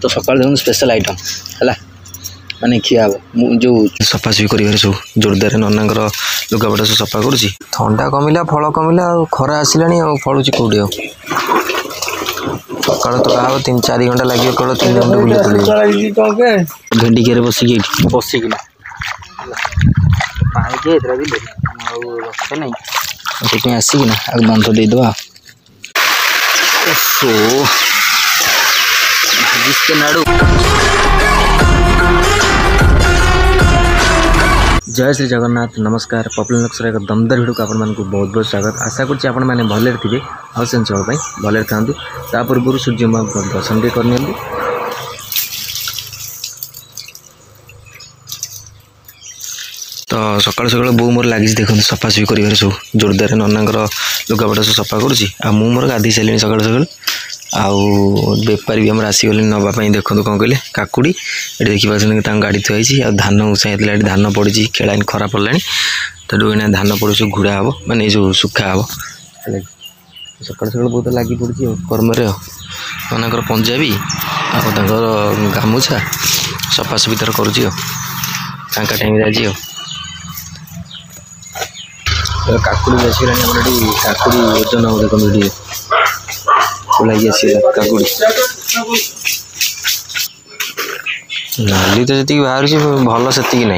तो सकाल देखो स्पेशल आइटम है माने खिया जो सफासफी कर सब जोरदार ननांकर लुगापटा सब सफा करुच्ची थंडा कमिला फल कमिला खरा आसला फलुची कौटी सकाल तोड़ा हम 3-4 घंटा लगे कल 3 घंटा बुले भेंडी के बसिकी बसिकिना पानी जाइए भी रखे ना से आसिकिना आगे बंध देद नाड़ू जय श्री जगन्नाथ नमस्कार पपुलर लक्ष्य एक दमदार भिडियो को आपण बहुत बहुत स्वागत आशा करुँच आपण मैंने भले थे आउ से भले था ता पूर्व सूर्य दर्शन कर तो सकाल सकाल बो मोर लगी देखो सफासफी कर सब जोरदार ननांकर लुगापटा सब सफा करुच्ची मोर गाधी सारे सकाल सकाल आउ बेपारी भी आम आसीगले नापी देखो कौन कहले काकुड़ी ये देखिए गाड़ी थुआई धान उषा धान पड़ी खेला खरा पड़ा तो धान पड़े सब घुड़ा हम माने जो सुखा हम सकाल सकाल बहुत लगी पड़ी कर्म मनाकर पंजाबी आर गामुछा सफासफी तर करुँचा टाइम आज काकुड़ी आसगलानी काकुड़ी ओजन हम देखो वीडियो लगी काकुड़ी नाली तो जी बाहर भल से ना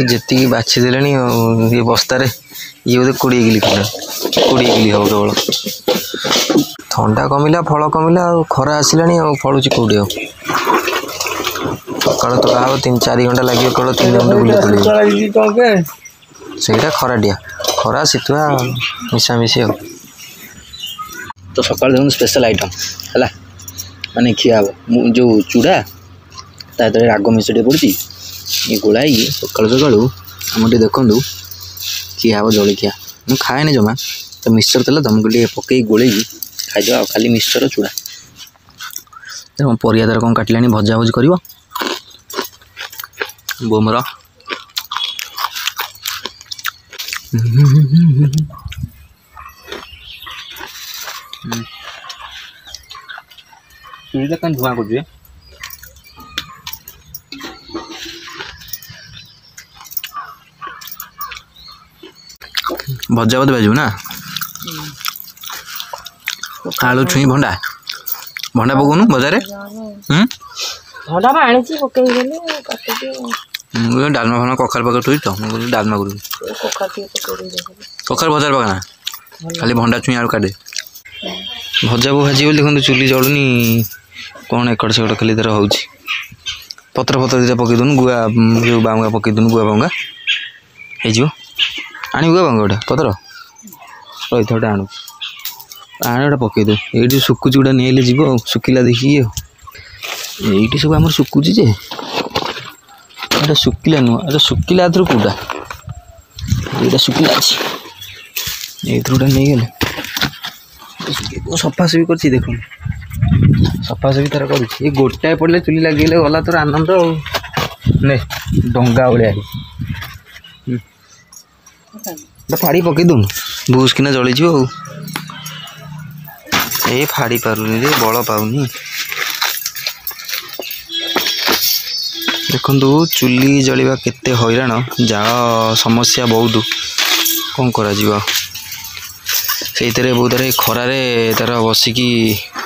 जी बाछी दे ये बस्तार ये बोधे 20 किलो हम केवल थंडा कमिला फल कमिला खरा आसला फलुची कौटी सकाल तोड़ा हम 3-4 घंटा लगे कल 3 घंटा बुले से खराटिया खरा शीतुआ मिशामिशी तो सकाल देखो स्पेशल आइटम है माने खिया जो चूड़ा तादे राग मिश्र पड़ी ये गोलाई सकाल सकालू आम देखु खिया हम जलखिया मुझे खाए जमा तो मिक्सचर तेल तुमको पकई गोल खाईदे खाली मिक्सचर चूड़ा परिया तार कौन काटिलानी भजा भुजी कर बोमरा कहीं धुआं कर भजा बोधे बाजू ना आलू छुई भंडा भंडा पकाउनु बजार भंडा डालमा फालमा कखार पका थोड़ी तो डालमा करूँ कखार बजार पकाना खाली भंडा छुई आलू काटे भजा को भाजी बोली देखो चुली जलुनी कौन एकड़ सेकड़ खाली तरह हो पत्र फतर दुटा पकई दून गुआ जो बांगा पकई दून गुआ बांगा हो आनी गुआ बांगा गोटे पत्र रही था गोटे आणु आण गोटे पकई दे ये सुकुची गोटा नहीं जीव सुखिला देखिए ये सब आम सुकुची जे एटा सुखिला नुह एटा सुखिला आधर कौटा ये सुखिला अच्छी ये गोटे नहीं गले सफासफी कर देख सफासफी तार कर गोटाए पड़े चुली लगे गला तोर आनंद ने डंगा भाया फाड़ी पकई दून भूस किना जलीज ये फाड़ी पारुनी रे बल पाऊनी देखु चुली जलिबा केते हैरान जाल समस्या बहुत कौन करा से बहुत खरारे तार बसिकी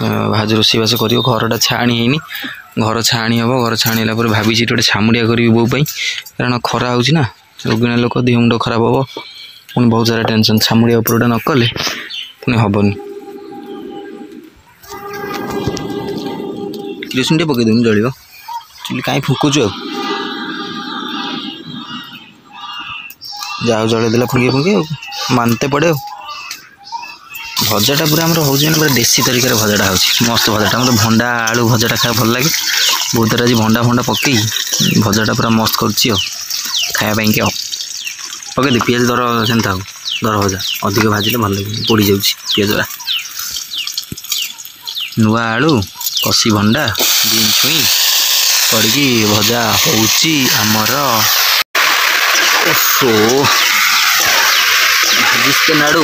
भाज रोषेबास कर घरटा छाणी है घर छाणी हम घर छाणीला भाभी गोटे छामुड़िया करी बो कारण खरा होना रोगिणा लोक देह मुंड खराब हम पुणी बहुत सारा टेंशन छामुड़िया उपरटा न कले पुणी हेनी किरोसिन टे पकई दून जल चुली कहीं फुकुचु जाओ जलदेला फुंगे फुंगे मानते पड़े भजाटा पूरा हो पूरा देसी तरीके भजाटा हो मस्त भजाटा मतलब भंडा आलू भजाटा खाया भल लगे बहुत आज भंडा फंडा पकई भजाटा पूरा मस्त करवाई क्या पकई दे पिज दर से था दर भजा अधिक भाजिले भल लगे पोड़ी जाऊँ पिजरा नुआ आलू कसी भंडा बीन छुई पड़ी भजा होमर सो भाजिस्ते नाड़ू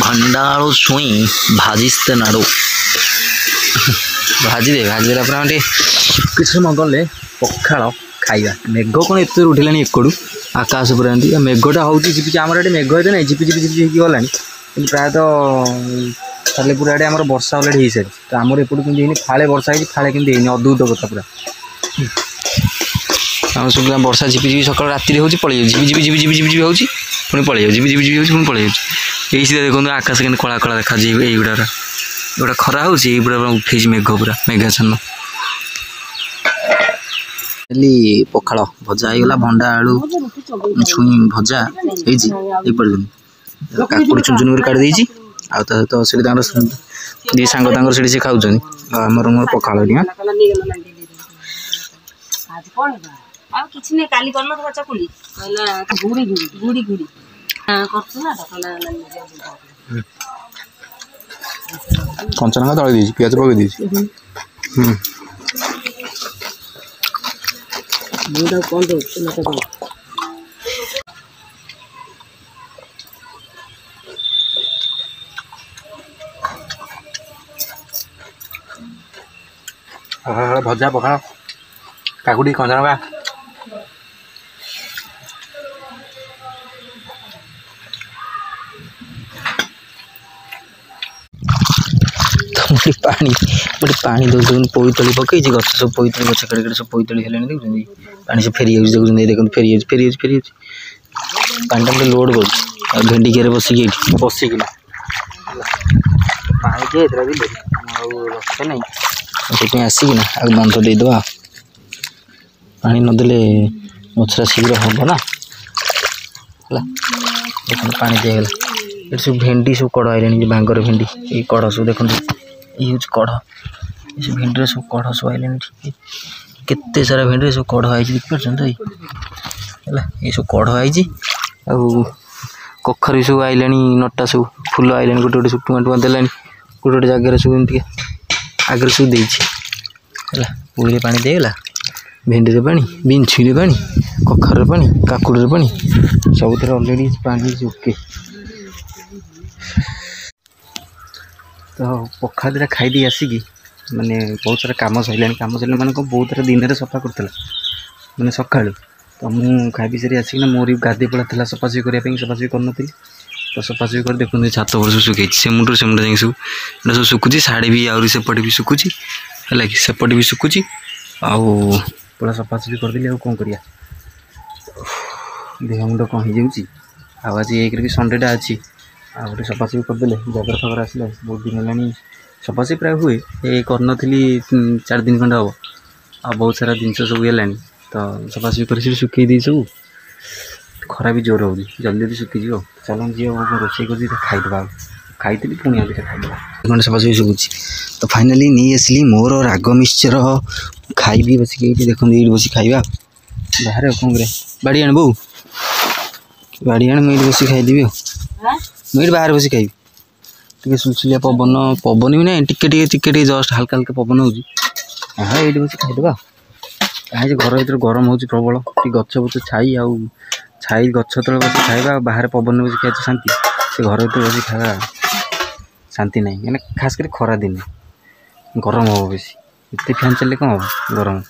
भंडा आलू छुई भाजिस्ते नाड़ू भाजी दे किछ समय गले पखाड़ खाइबा मेघ कौन एत उठिला एकड़ू आकाश पूरा एमती मेघटा हूँ झिपिझिपि आम ये मेघ एते ना झिपिझिपि झिपिझिपि गलानी कि प्रायतः सारे पूरा आड़े आम वर्षा अलरेडी हो सारी तो आमर एपटू कमी फाड़े वर्षा है फाड़े कमी अद्भुत कथा पूरा आम सब वर्षा झिपिझिपि सकाल राति हो पलि झिपिझिपि झिपिझिपि झिपिझिपि हो पुणी पलि झिपिझिपि झिपिझिपि पुणी पलि यही सीधा देखो आकाश के कला कला देखा युवा गोटा खरा हो उठे मेघ पूरा मेघाच्छन्न पखाड़ भजा होगा भंडा आलू छुई भजा काकुड़ी चुन चुन कर काट देती तो से दी सांग से खाऊँ आमर पखाड़ टिया कंचा लंका दल दी पिज पकई दी भजा पखाड़ काकुड़ी कंचा लंका पानी गोटे पानी दौन पोईतली पकई गच सब पोईतली गच कड़े सब पोईतली है देखुं पानी सब फेरी जाऊँ देखते फेरी फेरी पानी टा लोड कर भेंडी के बसिक बसिकना पानी जे रखे ना से आसिकना बंध देद पानी नदेले मछरा शीघ्र हम ना पानी दिगला ये सब भेंडी सब कड़ आइलानी भांगर भेंडी ये कड़ सब देखते ये कढ़ ये भेंडी सब कढ़ सब आइलानी केते सारा भेंडी सब कढ़ आई देखिए ये सब कढ़ आई कखरी सब आइलानी नटा सब फुल आइलानी गोटे गोटे सब टुआ टुआ देलानी गोटे गोटे जगह सब एमती आगे सब देती पुई पानी देगला भेंडी पानी बिंछी पानी कखर पानी काकुड़ी पानी सब अलरेडी पानी ओके तो पखाड़ दुटा खाई आसिकी माने बहुत सारा कम सर कम सर मैंने बहुत सारा दिन में सफा करता मैंने सका तो मुझे खाई सारी आसिक मोर गाधे पड़ा था सफासफी करने सफासफी करनी तो सफासफी कर देखते छात पर सब शुक से मुंड से मुंड सब सब शुकुची शाढ़ी भी आहरी सेपटे भी शुकुची है कि सेपटे भी शुकुची आउ पूरा सफासफी करदेली कौन कर देह मुंड कौन हो जाऊँगी आज एक भी संडेटा अच्छी आ गए सफासफी करदे जगर फगर आसला बहुत दिन है सफासफी प्राय हुए ये करनी 4 दिन खंडे हम आ बहुत सारा जिनस सब है तो सफासफी कर शुकई दी सब खरा भी जोर हो जल्दी जल्दी शुकीज चलो जी रोसे कर खाईदे खाई पुणी आज खाईदे घंटे सफासफी शुकुची तो फाइनाली नहीं आसली मोर राग मिक्सचर खाइबी बसिक देखते ये बस खाइबा बाहर कौन करे बाड़ी आण बो बाड़ी आण मुझे बस खाईदेवी मुझे बाहर बस खाइबी टे सुलसुलिया पवन पवन भी ना टिके जस्ट हल्का हल्का पवन हो हाँ ये बस खाईदे कहीं घर भर गरम हो प्रबल गच बुच छाई आउ छाई गच तले बस खाइबा बाहर पवन बस खाई शांति से घर भर बस खाइबा शांति नहीं मैंने खास कर खरा दिन गरम हम बेसी इतने फैन चलने कौन हम गरम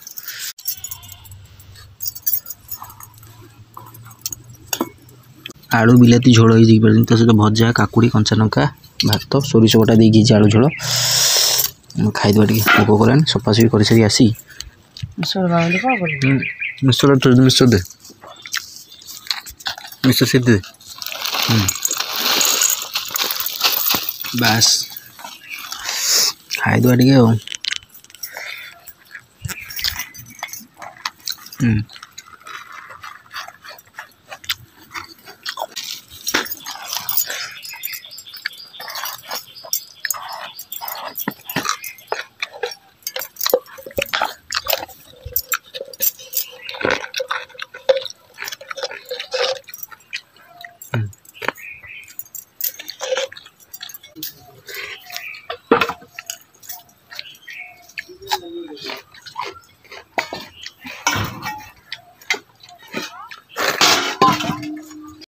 आलू बिलाती झोल हो सहित भजा काकुड़ी कंचा लंका भात सोरिष बटा देखी आलू झोल खाईदे टे भोक कलानी सफासफी कर सारी आसी मिक्सर दे मिक्सर से दे बास खाईदे टे